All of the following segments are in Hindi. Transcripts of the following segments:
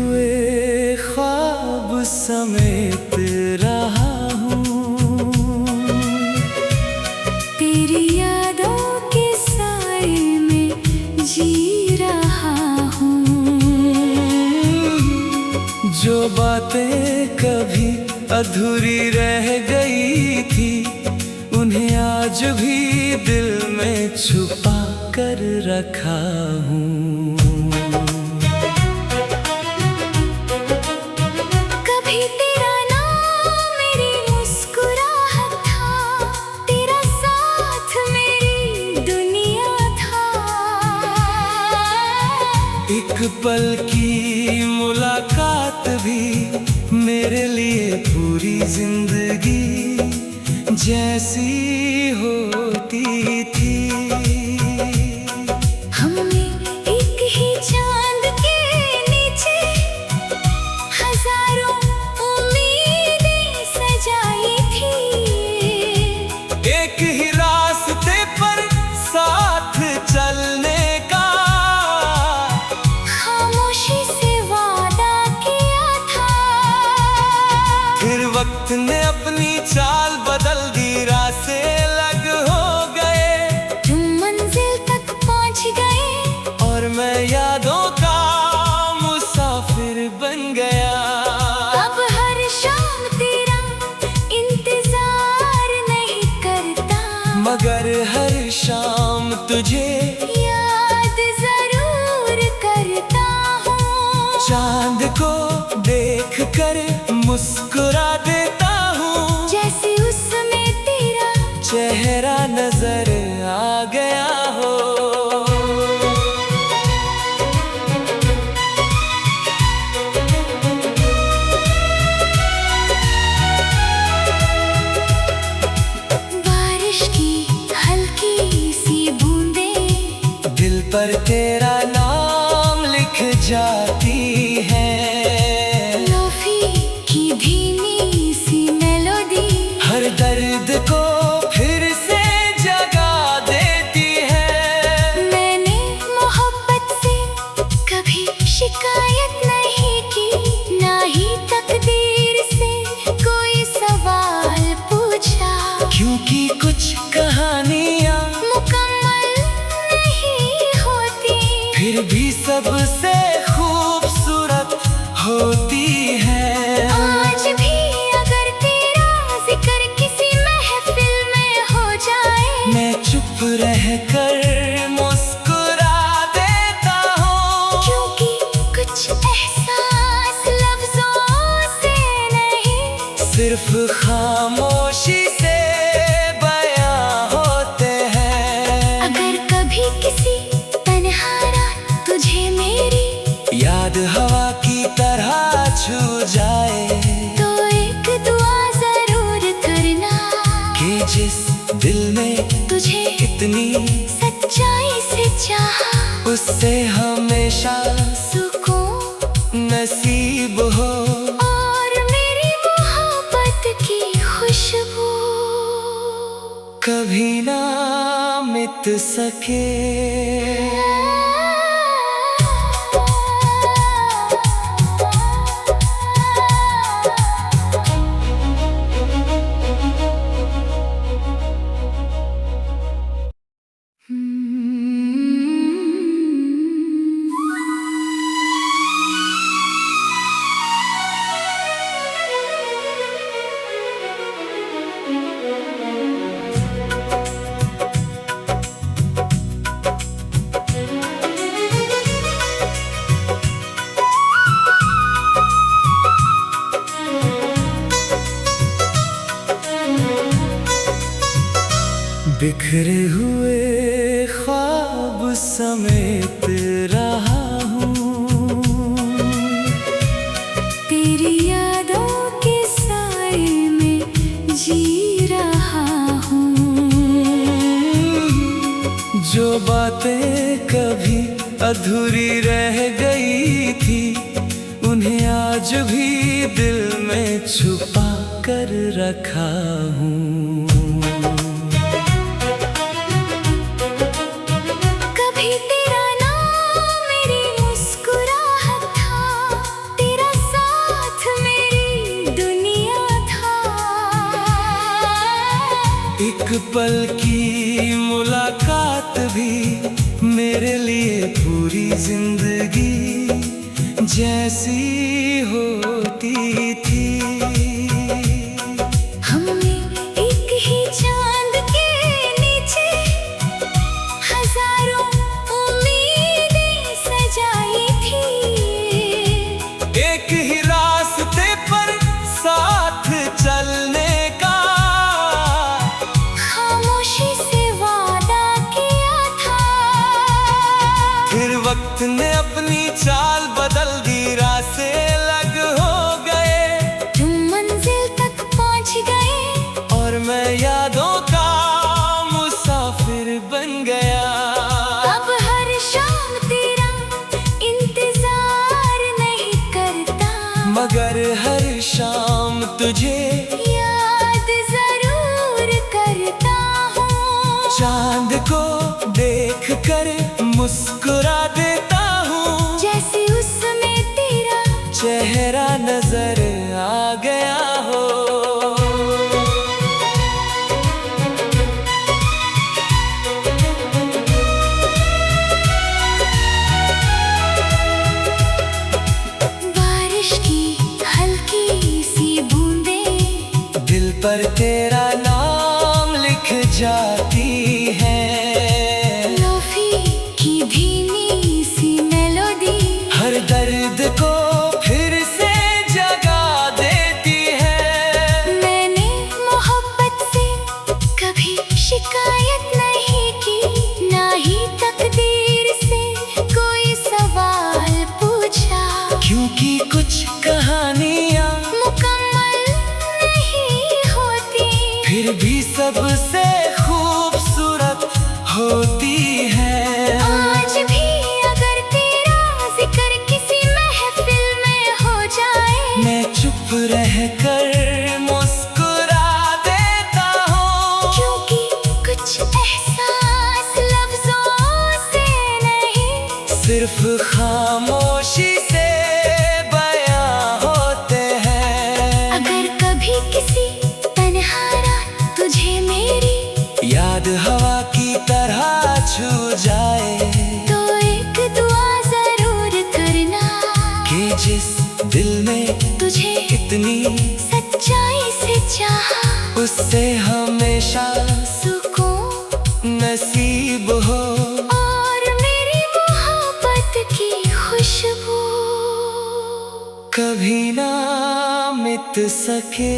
हुए ख्वाब समेत रहा हूँ, तेरी यादों के साए में जी रहा हूँ। जो बातें कभी अधूरी रह गई थी, उन्हें आज भी दिल में छुपा कर रखा हूँ। कभी तेरा नाम मेरी मुस्कुराहट था, तेरा साथ मेरी दुनिया था। एक पल की मुलाकात भी मेरे लिए पूरी जिंदगी जैसी होती थी। हमने एक ही चांद के नीचे हजारों उम्मीदें सजाई थी। एक ही रास्ते पर साथ चलने का खामोशी से वादा किया था। फिर वक्त ने अपनी चाल बदल दी, रास्ते अलग हो गए। तुम मंजिल तक पहुंच गए और मैं यादों का मुसाफिर बन गया। अब हर शाम तेरा इंतजार नहीं करता, मगर हर शाम तुझे याद जरूर करता हूँ। चांद को देख कर मुस्कुरा देता हूँ, जैसे उसमें तेरा चेहरा नजर आ गया हो। बारिश की हल्की सी बूंदें दिल पर तेरा नाम लिख जाती है। लोफी की धीमी सी मेलोडी हर दर्द को फिर से जगा देती है। मैंने मोहब्बत से कभी शिकायत नहीं की, ना ही तकदीर से कोई सवाल पूछा। क्योंकि कुछ कहानियाँ मुकम्मल नहीं होती, फिर भी सबसे खूबसूरत होती है। आज भी अगर तेरा जिक्र किसी महफिल में हो जाए, मैं चुप रहकर मुस्कुरा देता हूँ, क्योंकि कुछ एहसास लफ्जों से नहीं, सिर्फ खामोशी से बयां होते हैं। अगर कभी किसी तन्हा रात तुझे मेरी याद हवा की तरह छू जाए, तो एक दुआ जरूर करना कि जिस दिल ने तुझे इतनी सच्चाई से चाहा, उससे हमेशा सुकून नसीब हो। और मेरी मोहब्बत की खुशबू कभी ना मिट सके। बिखरे हुए ख्वाब समेत रहा हूँ, तेरी यादों के साए में जी रहा हूँ। जो बातें कभी अधूरी रह गई थी, उन्हें आज भी दिल में छुपा कर रखा हूँ। कभी तेरा नाम मेरी मुस्कुराहट था, पल की मुलाकात भी मेरे लिए पूरी जिंदगी जैसी होती थी। हमने एक ही चांद के नीचे हजारों उम्मीदें सजाई थी। एक ही रास्ते पर साथ चलने का खामोशी से वादा किया था। फिर वक्त ने अपनी चाल बदल दी, रास्ते अलग हो गए। तुम मंजिल तक पहुंच गए और मैं यादों का मुसाफिर बन गया। अब हर शाम तेरा इंतजार नहीं करता, मगर हर शाम तुझे याद जरूर करता हूँ। चांद को देख कर मुस्कुरा देता हूँ, जैसे उसमें तेरा चेहरा नजर आ गया हो। बारिश की हल्की सी बूंदें दिल पर तेरा नाम लिख जाती है। लोफी की धीमी सी मेलोडी हर दर्द को फिर से जगा देती है। मैंने मोहब्बत से कभी शिकायत नहीं की, ना ही तकदीर से कोई सवाल पूछा। क्योंकि कुछ कहानियाँ मुकम्मल नहीं होती, फिर भी सबसे खूबसूरत होती है। आज भी अगर तेरा जिक्र किसी महफिल में हो जाए, मैं चुप रहकर मुस्कुरा देता हूँ, क्योंकि कुछ एहसास लफ्जों से नहीं, सिर्फ खामोशी से बयां होते हैं। अगर कभी किसी तन्हा रात तुझे मेरी याद हवा की तरह छू जाए, तो एक दुआ जरूर करना कि जिस दिल में तुझे इतनी सच्चाई से चाहा, उससे हमेशा सुकून नसीब हो। और मेरी मोहब्बत की खुशबू कभी ना मिट सके।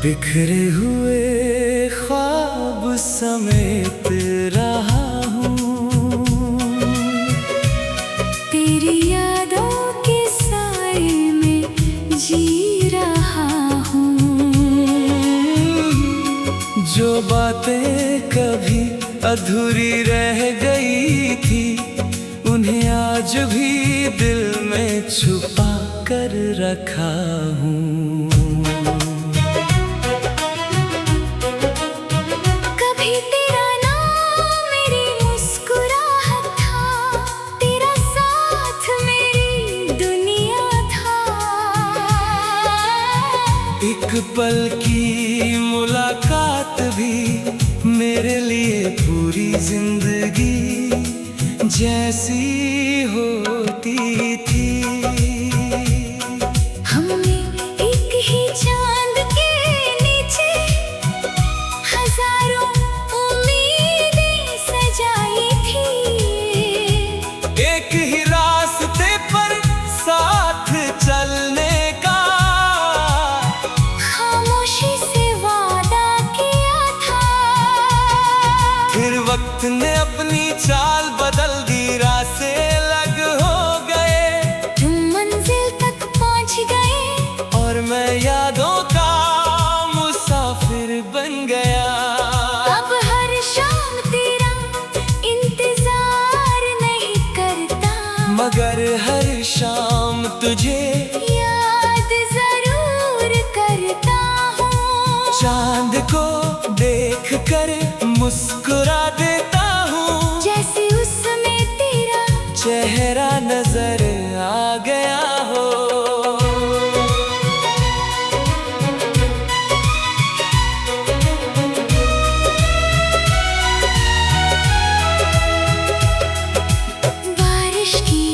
बिखरे हुए ख्वाब समेत रहा हूँ, तेरी यादों के साए में जी रहा हूँ। जो बातें कभी अधूरी रह गई थी, उन्हें आज भी दिल में छुपा कर रखा हूँ। कभी तेरा नाम मेरी मुस्कुराहट था, तेरा साथ मेरी दुनिया था। एक पल की मुलाकात भी मेरे लिए पूरी जिंदगी जैसी होती थी। हमने एक ही चांद के नीचे हजारों उम्मीदें सजाई थी। एक ही रास्ते पर साथ चलने का खामोशी से वादा किया था। फिर वक्त ने अपनी चाल तुझे याद जरूर करता हूँ। चांद को देख कर मुस्कुरा देता हूँ, जैसे उसमें तेरा चेहरा नजर आ गया हो। बारिश की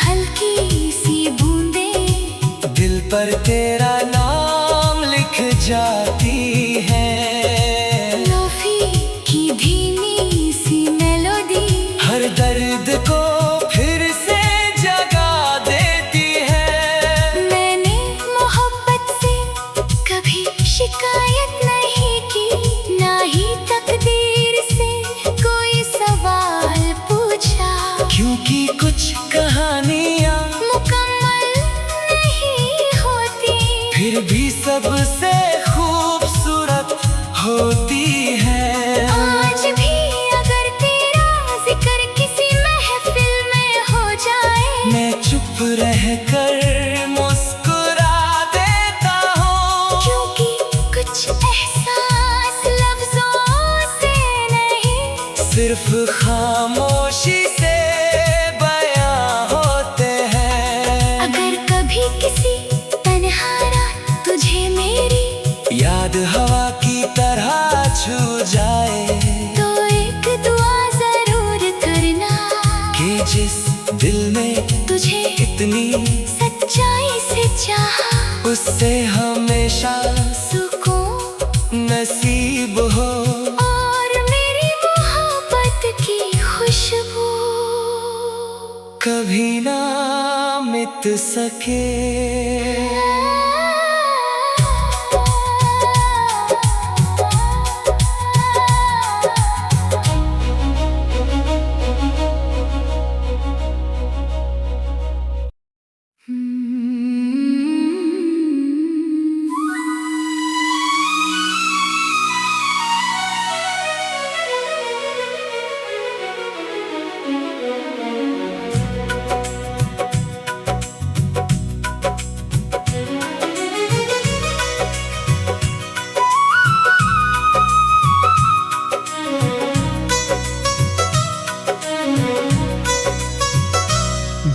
हल्की सी बूंदें दिल पर तेरा नाम लिख जाती है। लोफी की धीमी सी मेलोडी हर दर्द को फिर से जगा देती है। मैंने मोहब्बत से कभी शिकायत नहीं की, ना ही तकदीर से कोई सवाल पूछा। क्योंकि कुछ कहानियाँ मुकम्मल नहीं होती, फिर भी सबसे खूबसूरत होती है। आज भी अगर तेरा जिक्र किसी महफिल में हो जाए, मैं चुप रहकर मुस्कुरा देता हूँ, क्योंकि कुछ एहसास लफ्जों से नहीं, सिर्फ खामोशी से बयां होते हैं। अगर कभी किसी तन्हा रात तुझे मेरी याद हवा की तरह छू जाए, तो एक दुआ जरूर करना कि जिस दिल में तुझे इतनी सच्चाई से चाहा, उससे हमेशा सुकून नसीब हो। और मेरी मोहब्बत की खुशबू कभी ना मिट सके।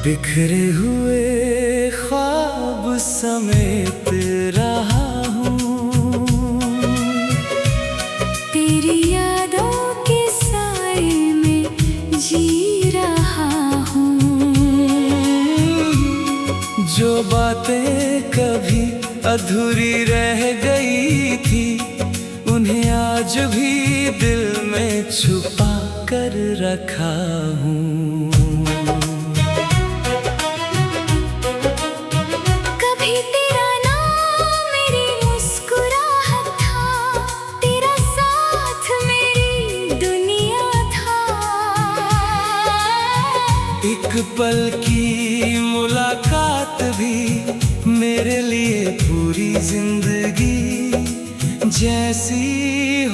बिखरे हुए ख्वाब समेत रहा हूँ, तेरी यादों के साए में जी रहा हूँ। जो बातें कभी अधूरी रह गई थी, उन्हें आज भी दिल में छुपा कर रखा हूँ। कभी तेरा नाम मेरी मुस्कुराहट था, तेरा साथ मेरी दुनिया था। एक पल की मुलाकात भी मेरे लिए पूरी जिंदगी जैसी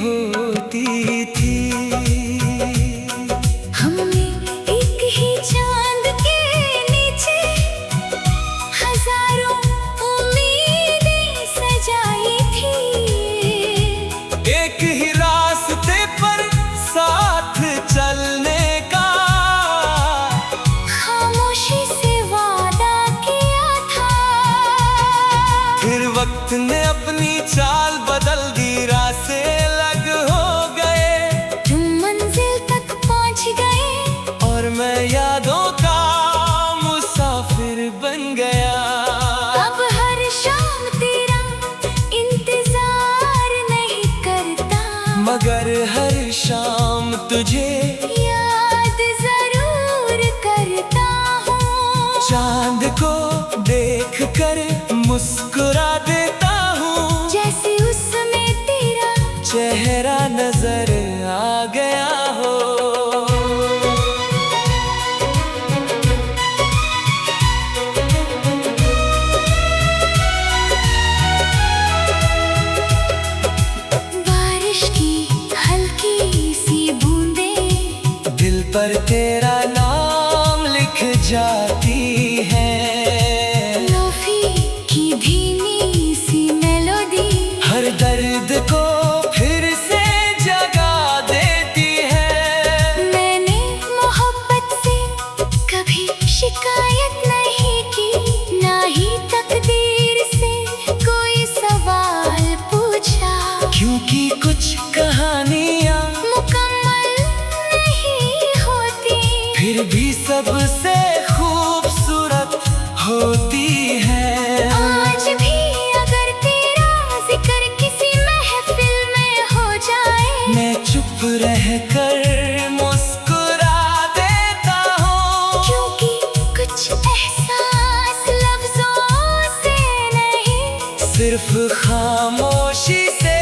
होती थी। हमने एक ही चांद के नीचे हजारों उम्मीदें सजाई थी। एक ही रास्ते पर साथ चलने का खामोशी से वादा किया था। फिर वक्त ने अपनी चाल बदल दी, रास्ते अलग हो गए। तुम मंजिल तक पहुंच गए और मैं यादों का मुसाफिर बन गया। अब हर शाम तेरा इंतजार नहीं करता, मगर हर शाम तुझे याद जरूर करता हूँ। चांद को देख कर मुस्कुरा देता हूँ, जैसे उसमें तेरा चेहरा नजर आ गया हो। बारिश की हल्की सी बूंदें दिल पर तेरा नाम लिख जाती है। दर्द को फिर से जगा देती है। मैंने मोहब्बत से कभी शिकायत नहीं की, ना ही तकदीर से कोई सवाल पूछा, क्योंकि कुछ कहानियाँ मुकम्मल नहीं होती, फिर भी सबसे खूबसूरत होती है। आज भी अगर तेरा जिक्र किसी महफिल में हो जाए, मैं चुप रहकर मुस्कुरा देता हूँ, क्योंकि कुछ एहसास लफ्जों से नहीं, सिर्फ खामोशी से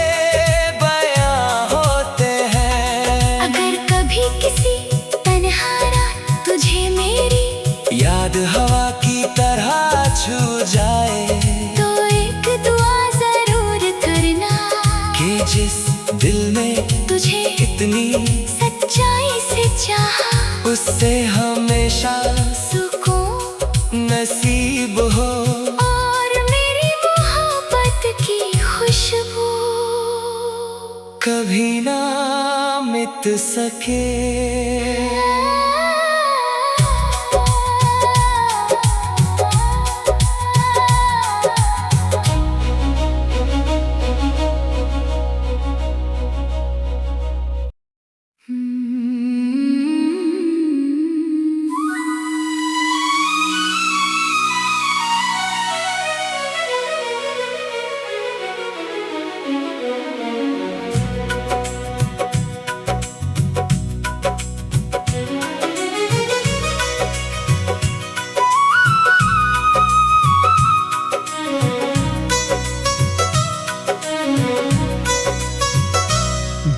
बयां होते हैं। अगर कभी किसी तन्हा रात तुझे मेरी याद हवा की तरह छू जाए, तो एक दुआ जरूर करना कि जिस दिल में तुझे इतनी सच्चाई से चाहा, उससे हमेशा सुकून नसीब हो। और मेरी मोहब्बत की खुशबू कभी ना मिट सके।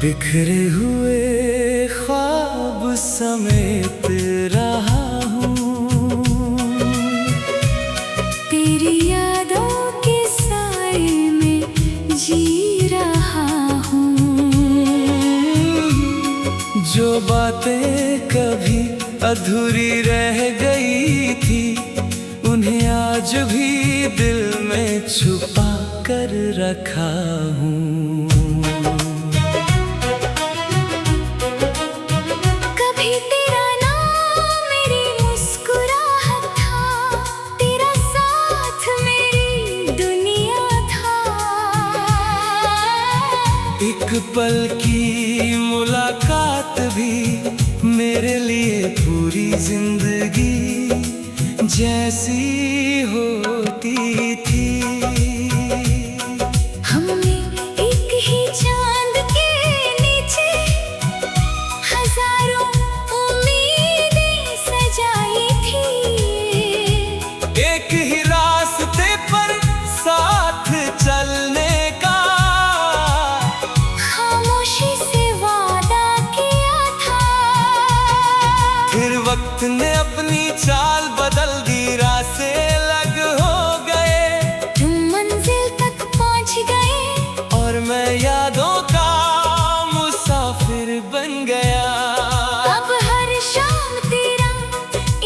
बिखरे हुए ख्वाब समेत रहा हूँ, तेरी यादों के साए में जी रहा हूँ, जो बातें कभी अधूरी रह गई थी, उन्हें आज भी दिल में छुपा कर रखा हूँ। कभी तेरा नाम मेरी मुस्कुराहट था, तेरा साथ मेरी दुनिया था, एक पल की मुलाकात भी मेरे लिए पूरी जिंदगी जैसी होती थी। हमने एक ही चांद के नीचे हजारों उम्मीदें सजाई थी, एक ही रास्ते पर साथ चलने का खामोशी से वादा किया था, फिर वक्त ने अपनी चाल बदल दी, रास्ते अलग हो गए, तुम मंजिल तक पहुंच गए, और मैं यादों का मुसाफिर बन गया। अब हर शाम तेरा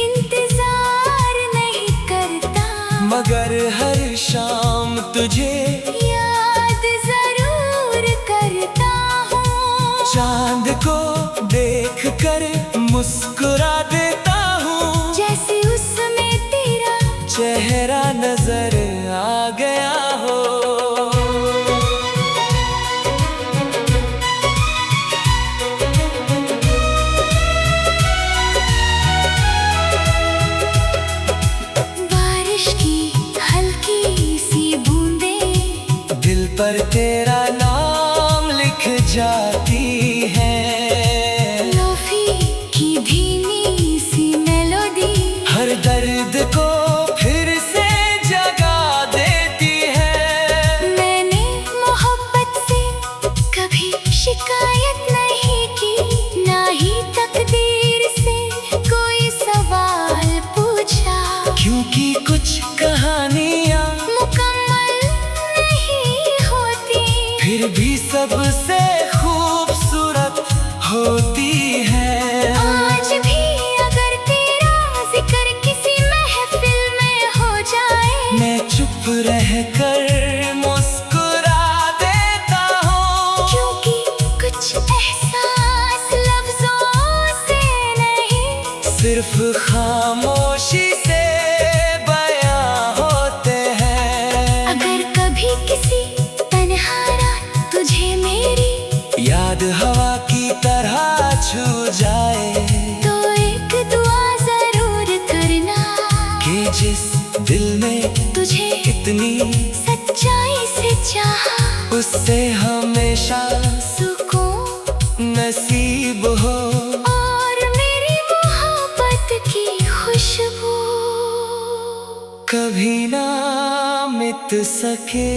इंतजार नहीं करता, मगर हर शाम तुझे याद जरूर करता हूँ, चांद को देख कर मुस्कुरा देता हूँ, जैसे उसमें तेरा चेहरा नजर आ गया हो। बारिश की हल्की सी बूंदें दिल पर तेरा नाम लिख जाती है, लोफी की धीमी सी मेलोडी हर दर्द को फिर से जगा देती है। मैंने मोहब्बत से कभी शिकायत नहीं की, ना ही तकदीर से कोई सवाल पूछा, क्योंकि कुछ कहानियाँ मुकम्मल नहीं होती, फिर भी सबसे खूबसूरत होती है। आज भी अगर तेरा जिक्र किसी महफिल में हो जाए, मैं चुप रहकर मुस्कुरा देता सिर्फ खामोशी से बयां होते हैं। अगर कभी किसी तन्हा रात तुझे मेरी याद हवा की तरह छू जाए, तो एक दुआ जरूर करना कि जिस दिल ने तुझे इतनी सच्चाई से चाहा, उससे हमेशा सुकून नसीब हो। और मेरी मोहब्बत की खुशबू कभी ना मिट सके।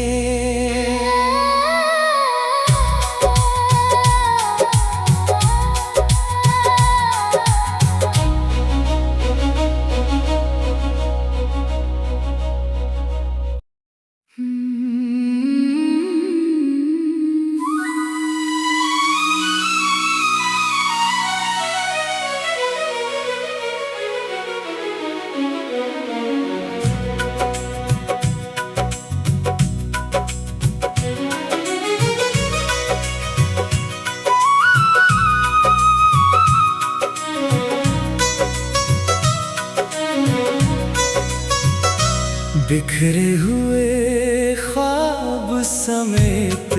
बिखरे हुए ख्वाब समेत